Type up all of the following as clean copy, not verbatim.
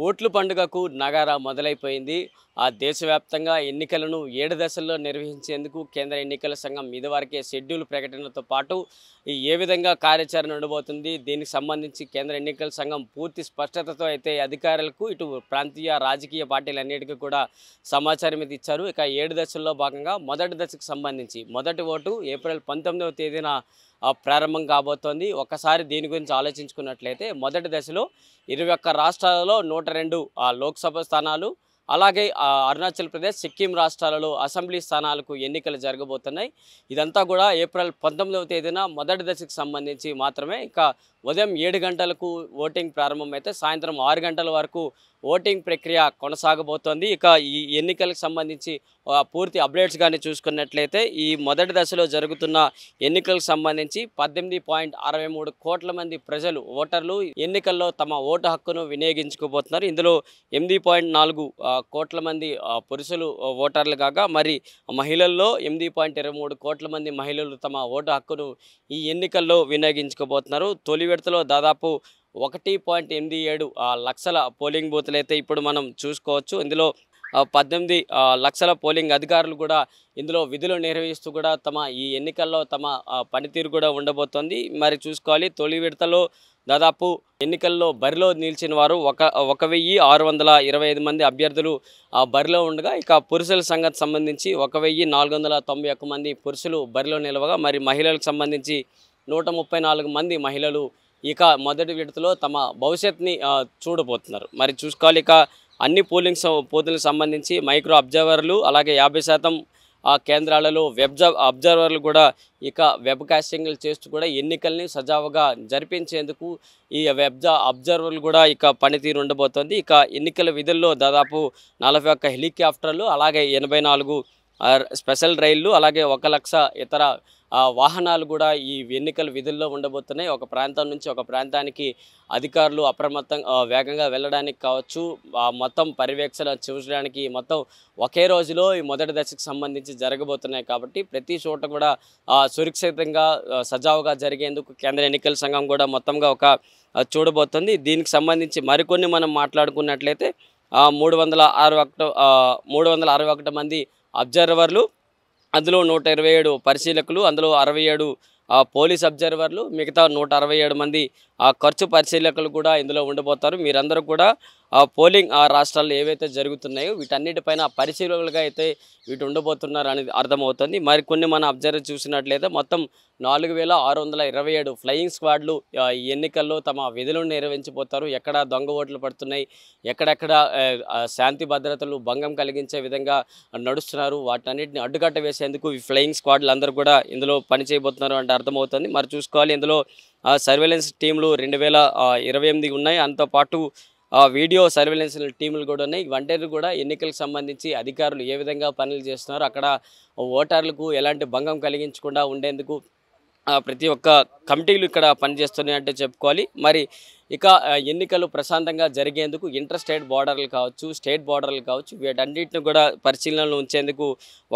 ఓట్ల పండుగకు నగారా మొదలైపోయింది. దేశవ్యాప్తంగా ఎన్నికలను 7 దశల్లో నిర్వహించేందుకు కేంద్ర ఎన్నికల సంఘం ఇదివరకే షెడ్యూల్ ప్రకటనతో పాటు ఏ విధంగా కార్యాచరణ ఉండబోతుంది, దీనికి సంబంధించి కేంద్ర ఎన్నికల సంఘం పూర్తి స్పష్టతతో అయితే అధికారులకు ఇటు ప్రాంతీయ రాజకీయ పార్టీలన్నిటికీ కూడా సమాచారం ఇది ఇచ్చారు. ఇక 7 దశల్లో భాగంగా మొదటి దశకు సంబంధించి మొదటి ఓటు ఏప్రిల్ 19వ తేదీన ప్రారంభం కాబోతోంది. ఒక్కసారి దీని గురించి ఆలోచించుకున్నట్లయితే మొదటి దశలో 21 రాష్ట్రాలలో 102 లోక్సభ స్థానాలు, అలాగే అరుణాచల్ ప్రదేశ్, సిక్కిం రాష్ట్రాలలో అసెంబ్లీ స్థానాలకు ఎన్నికలు జరగబోతున్నాయి. ఇదంతా కూడా ఏప్రిల్ 19వ తేదీన మొదటి దశకు సంబంధించి మాత్రమే. ఇక ఉదయం 7 గంటలకు ఓటింగ్ ప్రారంభమైతే సాయంత్రం 6 గంటల వరకు ఓటింగ్ ప్రక్రియ కొనసాగబోతోంది. ఇక ఈ ఎన్నికలకు సంబంధించి పూర్తి అప్డేట్స్ కానీ చూసుకున్నట్లయితే ఈ మొదటి దశలో జరుగుతున్న ఎన్నికలకు సంబంధించి 18.63 కోట్ల మంది ప్రజలు ఓటర్లు ఎన్నికల్లో తమ ఓటు హక్కును వినియోగించుకోబోతున్నారు. ఇందులో 8.4 కోట్ల మంది పురుషులు ఓటర్లు కాగా మరి మహిళల్లో 8.23 కోట్ల మంది మహిళలు తమ ఓటు హక్కును ఈ ఎన్నికల్లో వినియోగించుకోబోతున్నారు. తొలి విడతలో దాదాపు 1.87 లక్షల పోలింగ్ బూత్లు అయితే ఇప్పుడు మనం చూసుకోవచ్చు. ఇందులో 18 లక్షల పోలింగ్ అధికారులు కూడా ఇందులో విధులు నిర్వహిస్తూ కూడా తమ ఈ ఎన్నికల్లో తమ పనితీరు కూడా ఉండబోతోంది. మరి చూసుకోవాలి, తొలి విడతలో దాదాపు ఎన్నికల్లో బరిలో నిలిచిన వారు 1625 మంది అభ్యర్థులు బరిలో ఉండగా, ఇక పురుషుల సంగతి సంబంధించి 1491 మంది పురుషులు బరిలో నిలవగా మరి మహిళలకు సంబంధించి 134 మంది మహిళలు ఇక మొదటి విడతలో తమ భవిష్యత్తుని చూడబోతున్నారు. మరి చూసుకోవాలి, ఇక అన్ని పోలింగ్లకు సంబంధించి మైక్రో అబ్జర్వర్లు అలాగే 50% కేంద్రాలలో అబ్జర్వర్లు కూడా ఇక వెబ్ కాస్టింగ్లు చేస్తూ కూడా ఎన్నికల్ని సజావుగా జరిపించేందుకు ఈ అబ్జర్వర్లు కూడా ఇక పనితీరు ఉండబోతోంది. ఇక ఎన్నికల విధుల్లో దాదాపు 41 హెలికాప్టర్లు, అలాగే 84 స్పెషల్ రైళ్లు, అలాగే 1 లక్ష ఇతర వాహనాలు కూడా ఈ ఎన్నికల విధుల్లో ఉండబోతున్నాయి. ఒక ప్రాంతం నుంచి ఒక ప్రాంతానికి అధికారులు వేగంగా వెళ్ళడానికి కావచ్చు, మొత్తం పర్యవేక్షణ చూసడానికి మొత్తం ఒకే రోజులో ఈ మొదటి దశకు సంబంధించి జరగబోతున్నాయి. కాబట్టి ప్రతి చోట కూడా సురక్షితంగా సజావుగా జరిగేందుకు కేంద్ర ఎన్నికల సంఘం కూడా మొత్తంగా చూడబోతుంది. దీనికి సంబంధించి మరికొన్ని మనం మాట్లాడుకున్నట్లయితే 361 మంది అబ్జర్వర్లు, అందులో 127 పరిశీలకులు, అందులో 67 పోలీస్ అబ్జర్వర్లు, మిగతా 167 మంది ఖర్చు పరిశీలకులు కూడా ఇందులో ఉండబోతారు. మీరందరూ కూడా పోలింగ్ రాష్ట్రాల్లో ఏవైతే జరుగుతున్నాయో వీటన్నిటిపైన పరిశీలకులుగా అయితే వీటి ఉండబోతున్నారు అనేది అర్థమవుతుంది. మరికొన్ని మనం అబ్జర్వ్ చూసినట్లయితే మొత్తం 4627 ఫ్లయింగ్ స్క్వాడ్లు ఈ ఎన్నికల్లో తమ విధులను నిర్వహించబోతారు. ఎక్కడ దొంగ ఓట్లు పడుతున్నాయి, ఎక్కడెక్కడ శాంతి భద్రతలు భంగం కలిగించే విధంగా నడుస్తున్నారు, వాటన్నిటిని అడ్డుకట్ట వేసేందుకు ఈ ఫ్లయింగ్ స్క్వాడ్లు అందరూ కూడా ఇందులో పనిచేయబోతున్నారు అంటే అర్థమవుతుంది. మరి చూసుకోవాలి, ఇందులో సర్వేలెన్స్ టీంలు 2028 ఉన్నాయి. అంతోపాటు వీడియో సర్వేలెన్స్ టీములు కూడా ఉన్నాయి. ఇవన్నీ కూడా ఎన్నికలకు సంబంధించి అధికారులు ఏ విధంగా పనులు చేస్తున్నారు, అక్కడ ఓటర్లకు ఎలాంటి భంగం కలిగించకుండా ఉండేందుకు ప్రతి ఒక్క కమిటీలు ఇక్కడ పనిచేస్తున్నాయి అంటే చెప్పుకోవాలి. మరి ఇక ఎన్నికలు ప్రశాంతంగా జరిగేందుకు ఇంటర్ స్టేట్ బార్డర్లు కావచ్చు, స్టేట్ బార్డర్లు కావచ్చు, వీటన్నిటిని కూడా పరిశీలనలో ఉంచేందుకు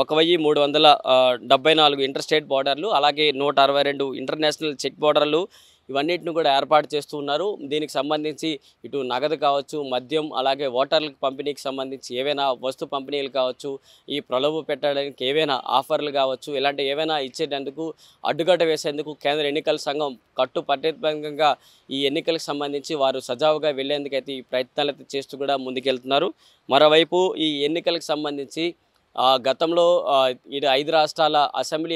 1374 ఇంటర్ స్టేట్ బార్డర్లు, అలాగే 162 ఇంటర్నేషనల్ చెక్ బార్డర్లు ఇవన్నిటిని కూడా ఏర్పాటు చేస్తూ ఉన్నారు. దీనికి సంబంధించి ఇటు నగదు కావచ్చు, మద్యం, అలాగే ఓటర్లకు పంపిణీకి సంబంధించి ఏవైనా వస్తు పంపిణీలు కావచ్చు, ఈ ప్రలోభ పెట్టడానికి ఏవైనా ఆఫర్లు కావచ్చు, ఇలాంటి ఏవైనా ఇచ్చేటందుకు అడ్డుకట్ట వేసేందుకు కేంద్ర ఎన్నికల సంఘం కట్టుపట్టేంగా ఈ ఎన్నికలకు సంబంధించి వారు సజావుగా వెళ్లేందుకైతే ఈ ప్రయత్నాలు అయితే చేస్తూ కూడా ముందుకెళ్తున్నారు. మరోవైపు ఈ ఎన్నికలకు సంబంధించి గతంలో ఇది 5 రాష్ట్రాల అసెంబ్లీ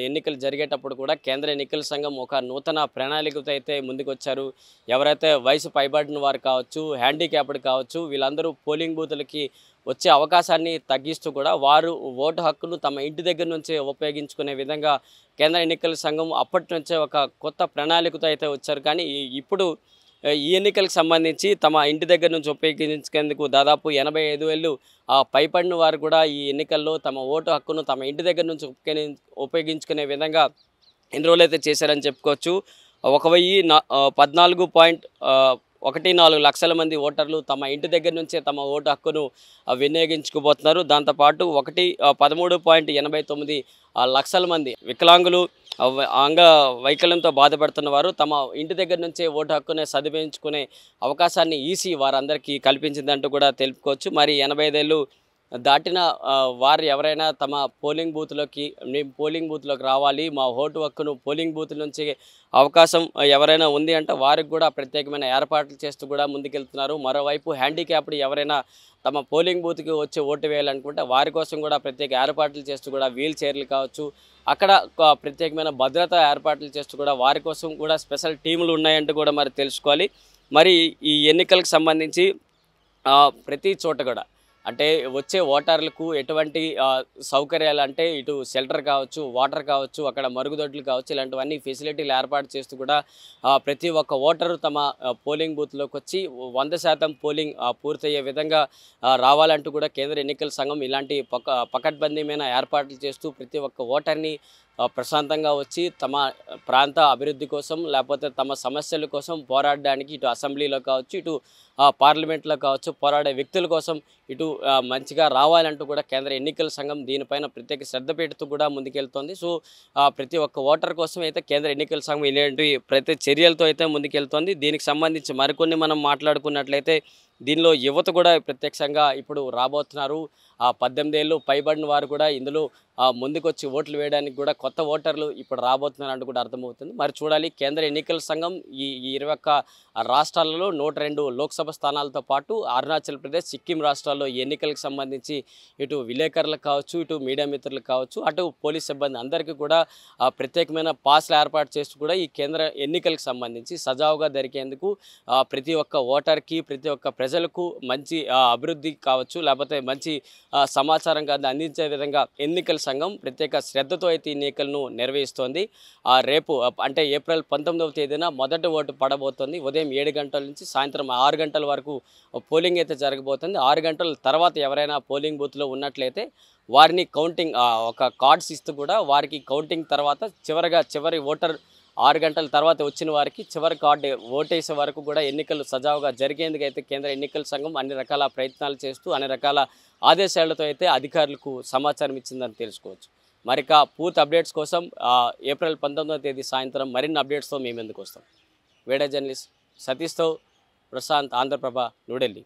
ఎన్నికలు జరిగేటప్పుడు కూడా కేంద్ర ఎన్నికల సంఘం ఒక నూతన ప్రణాళికతో అయితే ముందుకొచ్చారు. ఎవరైతే వయసు పైబడిన వారు కావచ్చు, హ్యాండిక్యాప్డ్ కావచ్చు, వీళ్ళందరూ పోలింగ్ బూతులకి వచ్చే అవకాశాన్ని తగ్గిస్తూ కూడా వారు ఓటు హక్కును తమ ఇంటి దగ్గర నుంచే ఉపయోగించుకునే విధంగా కేంద్ర ఎన్నికల సంఘం అప్పటి నుంచే ఒక కొత్త ప్రణాళికతో అయితే వచ్చారు. కానీ ఇప్పుడు ఈ ఎన్నికలకు సంబంధించి తమ ఇంటి దగ్గర నుంచి ఉపయోగించేందుకు దాదాపు 85,000 పైపడిన వారు కూడా ఈ ఎన్నికల్లో తమ ఓటు హక్కును తమ ఇంటి దగ్గర నుంచి ఉపయోగించుకునే విధంగా ఎన్రోల్ అయితే చేశారని చెప్పుకోవచ్చు. 1014 1.4 లక్షల మంది ఓటర్లు తమ ఇంటి దగ్గర నుంచే తమ ఓటు హక్కును వినియోగించుకోబోతున్నారు. దాంతోపాటు 13.89 లక్షల మంది వికలాంగులు అంగ వైకల్యంతో బాధపడుతున్న వారు తమ ఇంటి దగ్గర నుంచే ఓటు హక్కునే సద్వినియోగించుకునే అవకాశాన్ని ఈసీ వారందరికీ కల్పించిందంటూ కూడా తెలుపుకోవచ్చు. మరి 85 ఏళ్ళు దాటిన వారు ఎవరైనా తమ పోలింగ్ బూత్లోకి మేము పోలింగ్ బూత్లోకి రావాలి, మా ఓటు హక్కును పోలింగ్ బూత్ నుంచి అవకాశం ఎవరైనా ఉంది అంటే వారికి కూడా ప్రత్యేకమైన ఏర్పాట్లు చేస్తూ కూడా ముందుకెళ్తున్నారు. మరోవైపు హ్యాండిక్యాప్డ్ ఎవరైనా తమ పోలింగ్ బూత్కి వచ్చి ఓటు వేయాలనుకుంటే వారి కోసం కూడా ప్రత్యేక ఏర్పాట్లు చేస్తూ కూడా వీల్ చైర్లు కావచ్చు, అక్కడ ప్రత్యేకమైన భద్రతా ఏర్పాట్లు చేస్తూ కూడా వారి కోసం కూడా స్పెషల్ టీములు ఉన్నాయంటూ కూడా మరి తెలుసుకోవాలి. మరి ఈ ఎన్నికలకు సంబంధించి ప్రతి చోట కూడా అంటే వచ్చే ఓటర్లకు ఎటువంటి సౌకర్యాలు అంటే ఇటు షెల్టర్ కావచ్చు, వాటర్ కావచ్చు, అక్కడ మరుగుదొడ్లు కావచ్చు, ఇలాంటివన్నీ ఫెసిలిటీలు ఏర్పాటు చేస్తూ కూడా ప్రతి ఒక్క ఓటరు తమ పోలింగ్ బూత్లోకి వచ్చి 100% పోలింగ్ పూర్తయ్యే విధంగా రావాలంటూ కూడా కేంద్ర ఎన్నికల సంఘం ఇలాంటి పకడ్బందీమైన ఏర్పాట్లు చేస్తూ ప్రతి ఒక్క ఓటర్ని ప్రశాంతంగా వచ్చి తమ ప్రాంత అభివృద్ధి కోసం లేకపోతే తమ సమస్యల కోసం పోరాడడానికి ఇటు అసెంబ్లీలో కావచ్చు, ఇటు పార్లమెంట్లో కావచ్చు పోరాడే వ్యక్తుల కోసం ఇటు మంచిగా రావాలంటూ కూడా కేంద్ర ఎన్నికల సంఘం దీనిపైన ప్రత్యేక శ్రద్ధ పెడుతూ కూడా ముందుకెళ్తోంది. సో ప్రతి ఒక్క ఓటర్ కోసం అయితే కేంద్ర ఎన్నికల సంఘం ఇలాంటి ప్రతి చర్యలతో అయితే ముందుకెళ్తోంది. దీనికి సంబంధించి మరికొన్ని మనం మాట్లాడుకున్నట్లయితే దీనిలో యువత కూడా ప్రత్యక్షంగా ఇప్పుడు రాబోతున్నారు. 18 ఏళ్ళు పైబడిన వారు కూడా ఇందులో ముందుకొచ్చి ఓట్లు వేయడానికి కూడా కొత్త ఓటర్లు ఇప్పుడు రాబోతున్నారు అంటూ కూడా అర్థమవుతుంది. మరి చూడాలి కేంద్ర ఎన్నికల సంఘం ఈ 21 రాష్ట్రాలలో 102 లోక్సభ స్థానాలతో పాటు అరుణాచల్ ప్రదేశ్, సిక్కిం రాష్ట్రాల్లో ఎన్నికలకు సంబంధించి ఇటు విలేకరులకు కావచ్చు, ఇటు మీడియా మిత్రులకు కావచ్చు, అటు పోలీస్ సిబ్బంది అందరికీ కూడా ప్రత్యేకమైన పాస్లు ఏర్పాటు చేస్తూ కూడా ఈ కేంద్ర ఎన్నికలకు సంబంధించి సజావుగా జరిగేందుకు ప్రతి ఒక్క ఓటర్కి ప్రతి ఒక్క ప్రజలకు మంచి అభివృద్ధి కావచ్చు లేకపోతే మంచి సమాచారం కాదు అందించే విధంగా ఎన్నికల సంఘం ప్రత్యేక శ్రద్ధతో అయితే ఎన్నికలను నిర్వహిస్తోంది. రేపు అంటే ఏప్రిల్ 19వ తేదీన మొదటి ఓటు పడబోతోంది. ఉదయం 7 గంటల నుంచి సాయంత్రం 6 గంటల వరకు పోలింగ్ అయితే జరగబోతుంది. 6 గంటల తర్వాత ఎవరైనా పోలింగ్ బూత్లో ఉన్నట్లయితే వారిని కౌంటింగ్ ఒక కార్డ్స్ ఇస్తూ కూడా వారికి కౌంటింగ్ తర్వాత చివరి ఓటర్ 6 గంటల తర్వాత వచ్చిన వారికి చివరి కార్డు ఓటేసే వరకు కూడా ఎన్నికలు సజావుగా జరిగేందుకు అయితే కేంద్ర ఎన్నికల సంఘం అన్ని రకాల ప్రయత్నాలు చేస్తూ అన్ని రకాల ఆదేశాలతో అయితే అధికారులకు సమాచారం ఇచ్చిందని తెలుసుకోవచ్చు. మరిక పూర్తి అప్డేట్స్ కోసం ఏప్రిల్ 19వ తేదీ సాయంత్రం మరిన్ని అప్డేట్స్తో మేము ఎందుకు వస్తాం. Video journalist సతీష్తో Prashanth, Andhraprabha, New Delhi.